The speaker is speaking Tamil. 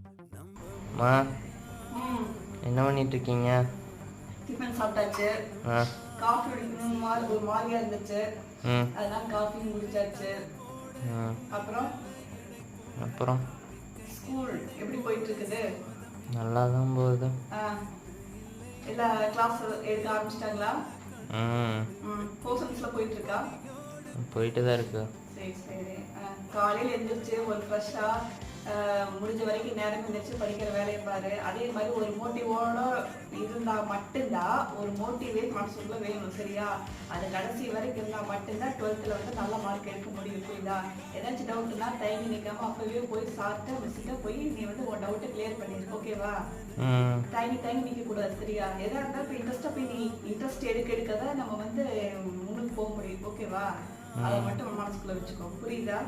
அம்மா என்ன பண்ணிட்டு இருக்கீங்க? டிஃபன் சாப்பிட்டாச்சு. காஃபி குடிக்கணும் ஒரு மாதிரியா இருந்துச்சு. அதனால காஃபி குடிச்சாச்சு. அப்புறம் அப்புறம் ஸ்கூல் எப்படி போயிட்டு இருக்குது? நல்லா தான் போகுது. எல்லா கிளாஸ் எடுக்க ஆரம்பிச்சிட்டாங்களா? போர்ஷன்ஸ்லாம் போயிட்டு இருக்கா? போயிட்டு தான் இருக்கு. சரி சரி. காலையில் எழுந்திரிச்சு ஒரு ஃப்ரெஷ்ஷாக முடிஞ்ச வரைக்கும் நேரம் எழுந்திரிச்சு படிக்கிற வேலையை பாரு. அதே மாதிரி ஒரு மோட்டிவோட இருந்தால் மட்டும்தான், ஒரு மோட்டிவேட் மனசுக்குள்ள வேணும் சரியா? அது கடைசி வரைக்கும் இருந்தால் மட்டும்தான் 12th வந்து நல்ல மார்க் எடுக்க முடியும் புரியுதா? ஏதாச்சும் டவுட்னா தயங்கி நிற்காம அப்பவே போய் சார்ட்ட மிஸ்கிட்ட போய் நீ வந்து உன் டவுட்டை கிளியர் பண்ணிடு ஓகேவா? தயங்கி நிற்க கூடாது சரியா? எதா இருந்தாலும் இப்போ இன்ட்ரெஸ்டாக போய் நீ இன்ட்ரெஸ்ட் எடுக்க தான் நம்ம வந்து முன்னுக்கு போக முடியும் ஓகேவா? அதை மட்டும் மனசுக்குள்ள வச்சுக்கோ புரியுதா?